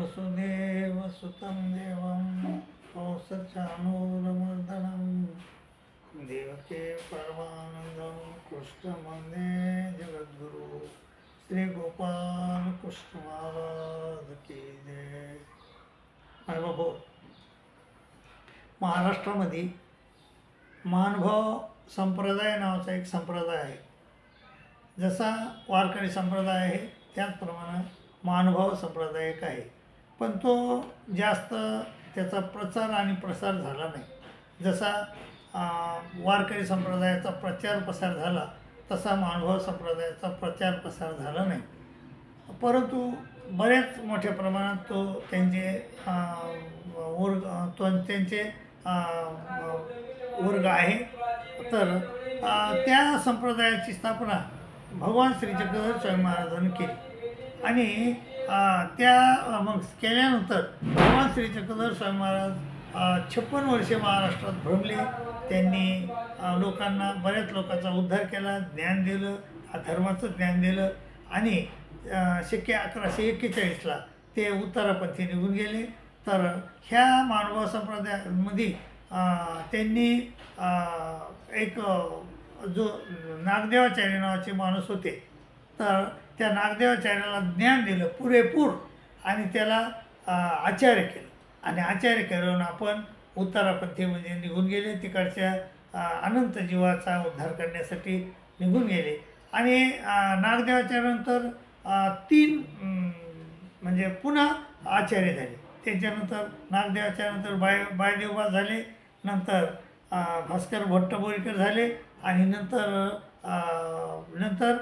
वसुदेवसुतं देवं कंसचाणूरमर्दनं देवके परमानन्दं कृष्णं वन्दे जगद्गुरु श्री गोपाल कृष्ण महाराज की जय। बाबा, महाराष्ट्रामध्ये महानुभाव संप्रदाय नावाचा एक संप्रदाय आहे। जसा वारकरी संप्रदाय आहे त्याचप्रमाणे महानुभाव संप्रदाय एक आहे, पण तो जास्त त्याचा प्रचार आणि प्रसार झाला नाही। जसा वारकरी संप्रदायाचा प्रचार प्रसार झाला तसा महानुभाव संप्रदायाचा प्रचार प्रसार झाला नाही, परंतु बऱ्याच मोठ्या प्रमाणात तो त्यांचे वर्ग आहे। तर त्या संप्रदायाची स्थापना भगवान श्री चक्रधर स्वामी महाराजांनी केली आणि त्या मग केल्यानंतर भगवान श्री चक्रधर स्वामी महाराज 56 वर्षे महाराष्ट्रात भ्रमले। त्यांनी लोकांना, बऱ्याच लोकांचा उद्धार केला, ज्ञान दिलं, धर्माचं ज्ञान दिलं आणि शके 1141ला ते उत्तरापंथी निघून गेले। तर ह्या महानुभाव संप्रदायामध्ये त्यांनी एक जो नागदेवाचार्य नावाचे माणूस होते, तर त्या नागदेवाचार्याला ज्ञान दिलं पुरेपूर आणि त्याला आचार्य केलं आणि आचार्य करून आपण उत्तरापंथीमध्ये निघून गेले। तिकडच्या अनंत जीवाचा उद्धार करण्यासाठी निघून गेले आणि नागदेवाचार्यानंतर 3 म्हणजे पुन्हा आचार्य झाले। त्याच्यानंतर नागदेवाच्यानंतर बायदेवबा झाले, नंतर भास्कर भट्टबोरीकर झाले आणि नंतर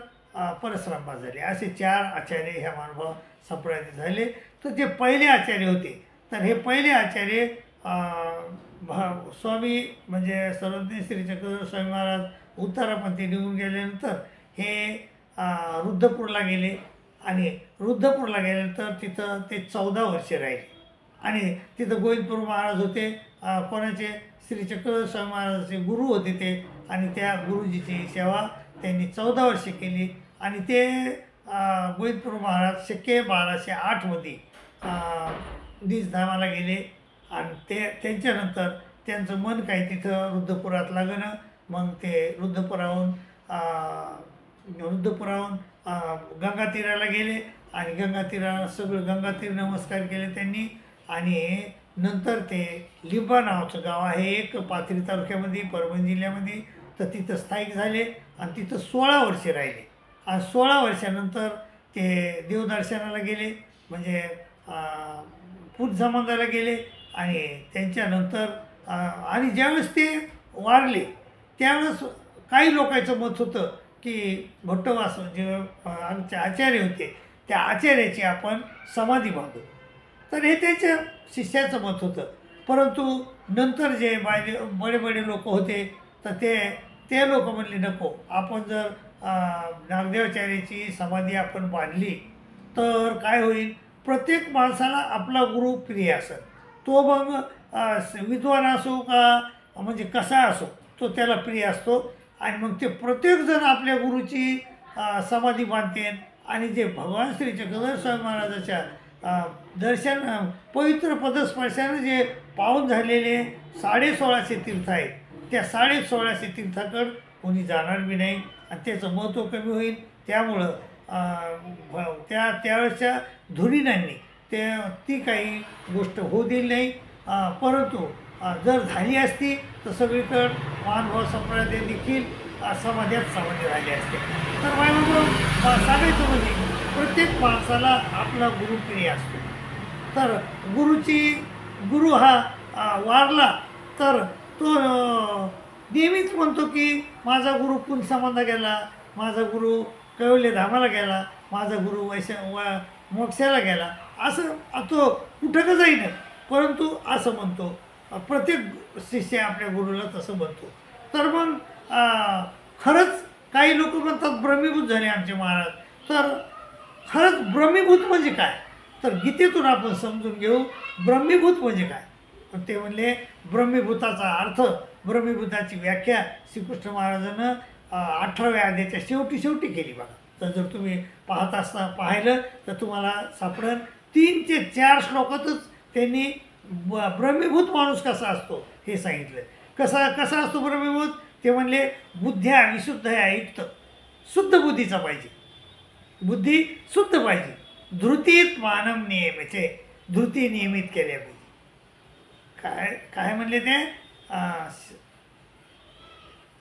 परशुरामबा झाले। असे 4 आचार्य ह्या महानुभाव संप्रदायात झाले। तर जे पहिले आचार्य होते, तर हे पहिले आचार्य स्वामी म्हणजे सर्वज्ञ श्री चक्रधर स्वामी महाराज उत्तरापंथी निघून गेल्यानंतर हे रुद्धपूरला गेले आणि रुद्धपूरला गेल्यानंतर तिथं ते 14 वर्षे राहिले आणि तिथं गोविंदपूर महाराज होते, कोणाचे श्री चक्रधर स्वामी महाराजांचे गुरु होते ते, आणि त्या गुरुजीची सेवा त्यांनी 14 वर्षे केली आणि ते गोविंदपूर महाराज शके 1208मध्ये निजधामाला गेले आणि त्यांच्यानंतर त्यांचं मन काही तिथं रुद्धपुरात लागणं, मग ते रुद्धपुराहून गंगा तीराला गेले आणि गंगा तीराला सगळं गंगातीर नमस्कार केले त्यांनी आणि नंतर ते लिंबा नावाचं गाव आहे एक पाथरी तालुक्यामध्ये परभणी जिल्ह्यामध्ये, तर तिथं स्थायिक झाले आणि तिथं 16 वर्षे राहिले आणि 16 वर्षानंतर ते देवदर्शनाला गेले, म्हणजे पूजसंबंधाला गेले आणि त्यांच्यानंतर आणि ज्यावेळेस ते वारले त्यावेळेस काही लोकांचं मत होतं की भट्टवास जे आमचे आचार्य होते त्या आचार्याची आपण समाधी बांधू, तर हे त्यांच्या शिष्याचं मत होतं। परंतु नंतर जे बडे लोक होते तर ते लोक म्हणले नको, आपण जर नागदेवाचार्याची समाधी आपण बांधली तर काय होईल, प्रत्येक माणसाला आपला गुरु प्रिय असेल, तो मग विद्वान असो का म्हणजे कसा असो तो त्याला प्रिय असतो आणि मग ते प्रत्येकजण आपल्या गुरुची समाधी बांधते आणि जे भगवान श्री चक्रधर स्वामी महाराजाच्या दर्शन पवित्र पदस्पर्शाने जे पावन झालेले 1650 तीर्थ आहेत, त्या 1650 तीर्थाकडं कोणी जाणार बी नाही आणि त्याचं महत्त्व कमी होईल। त्यामुळं त्यावेळेसच्या धुरीणांनी ती काही गोष्ट होऊ दिली नाही, परंतु जर झाली असती तर सगळीकडं महानुभाव संप्रदाय देखील समाजात समाधी झाली असते। तर मला सांगायचं म्हणजे प्रत्येक माणसाला आपला गुरु प्रिय असतो, तर गुरु हा वारला तर तो नेहमीच म्हणतो की माझा गुरु पुंसमांदा गेला, माझा गुरु कैवल्य धामाला गेला, माझा गुरु मोक्षाला गेला, असं तो कुठं का जाईन, परंतु असं म्हणतो प्रत्येक शिष्य आपल्या गुरुला तसं म्हणतो। तर मग खरंच काही लोक म्हणतात ब्रह्मीभूत झाले आमचे महाराज, तर खरंच ब्रह्मीभूत म्हणजे काय, तर गीतेतून आपण समजून घेऊ ब्रह्मीभूत म्हणजे काय। पण ते म्हणले ब्रह्मीभूताचा अर्थ, ब्रह्मीभूताची व्याख्या श्रीकृष्ण महाराजांनं 18व्या अध्यायाच्या शेवटी केली बघा। तर जर तुम्ही पाहिलं तर तुम्हाला सापडेल 3 ते 4 श्लोकातच त्यांनी ब्रह्मीभूत माणूस कसा असतो हे सांगितलं. कसा असतो ब्रह्मीभूत? ते म्हणले बुद्ध्या विशुद्धया युक्त, शुद्ध बुद्धीचा पाहिजे, बुद्धी शुद्ध पाहिजे. धृतीत मानव नियमाचे, धृती नियमित केल्या पाहिजे. काय काय म्हणले ते?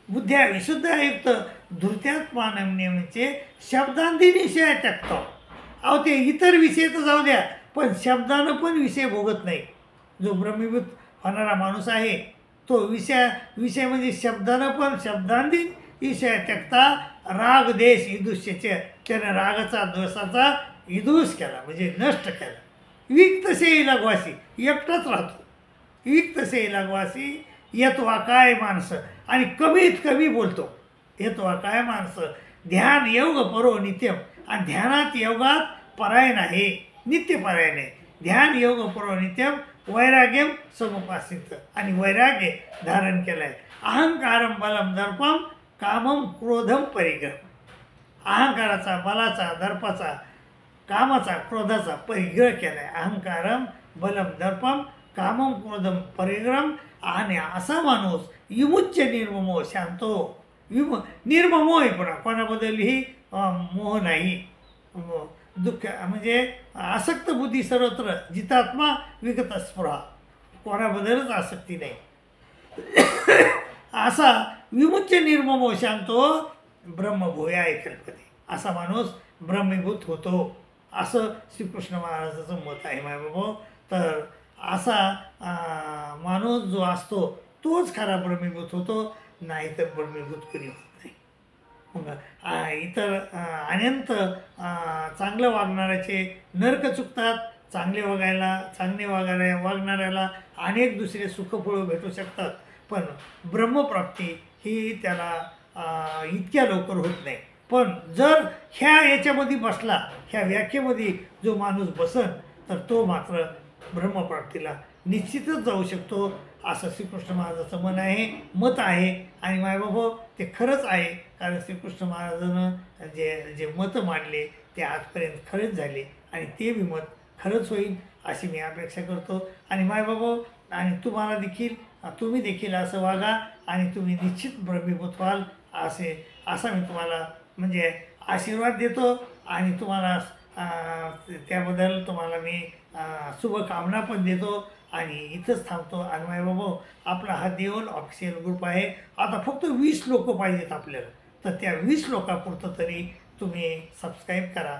बुद्ध्या विशुद्धयुक्त धृत्यात मानव नियमाचे शब्दांती विषय त्यक्तो. अहो ते इतर विषय तर जाऊ द्या, पण शब्दानं पण विषय भोगत नाही. जो ब्रह्मीभूत होणारा माणूस आहे तो विषय म्हणजे शब्दानं पण शब्दांती विषय त्यक्ता राग देश इदुष्यचे, त्याने रागाचा द्वेषाचा इदूस केला म्हणजे नष्ट केला. विक्त से लगवासी, एकटाच राहतो. विक्त से लगवासी येतवा काय माणसं, आणि कमीत कमी बोलतो. येतवा काय माणसं ध्यान योग परो नित्यम, आणि ध्यानात योगात परायण आहे, नित्य परायण आहे. ध्यान योग परो नित्यम वैराग्यम समुपासित, आणि वैराग्य धारण केलं आहे. अहंकारम बलम दर्पम कामम क्रोधम परिग्रह. अहंकाराचा, बलाचा, दर्पाचा, कामाचा, क्रोधाचा परिग्रह केला आहे. अहंकारम बलम दर्पम कामम क्रोधम परिग्रम. आणि असा माणूस विमुच्य निर्ममो शांतो, निर्ममो आहे. पुन्हा कोणाबद्दलही मोह नाही, दुःख म्हणजे आसक्त बुद्धी सर्वत्र, जितात्मा विगत स्पृहा, कोणाबद्दलच आसक्ती नाही. असा विमुच्य निर्ममो शांतो ब्रह्मभूया कल्पते. असा माणूस ब्रह्मीभूत होतो, असं श्रीकृष्ण महाराजाचं मत आहे माझ्याबाबा. तर असा माणूस जो असतो तोच खरा ब्रह्मीभूत होतो, नाहीतर ब्रह्मीभूत कधी होत नाही. मग इतर अनंत चांगलं वागणाऱ्याचे नरक चुकतात. चांगले वागणाऱ्याला अनेक दुसरे सुखफळं भेटू शकतात, पण ब्रह्मप्राप्ती ही त्याला इतक्या लवकर होत नाही. पण जर याच्यामध्ये बसला, ह्या व्याख्येमध्ये जो माणूस बसन, तर तो मात्र ब्रह्मप्राप्तीला निश्चितच जाऊ शकतो, असं श्रीकृष्ण महाराजाचं मत आहे. आणि मायबाबा ते खरंच आहे, कारण श्रीकृष्ण महाराजानं जे मतं मांडले ते आजपर्यंत खरेच झाले, आणि ते बी मत खरंच होईल अशी मी अपेक्षा करतो. आणि मायबाबा, आणि तुम्ही देखील असं वागा, आणि तुम्ही निश्चित ब्रह्मीभूत व्हाल असा मी तुम्हाला म्हणजे आशीर्वाद देतो. आणि तुम्हाला त्याबद्दल तुम्हाला मी शुभकामना पण देतो. आणि इथंच थांबतो. आणि मायबाबा, आपला हा देवल ऑफिशियल ग्रुप आहे. आता फक्त 20 लोक पाहिजेत आपल्याला, तर त्या 20 लोकांपुरतं तरी तुम्ही सबस्क्राईब करा,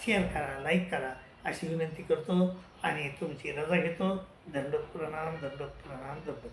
शेअर करा, लाईक करा अशी विनंती करतो. आणि तुमची रजा घेतो. दंडोत प्रणाम, दंडोत प्रणाम, दंडोत.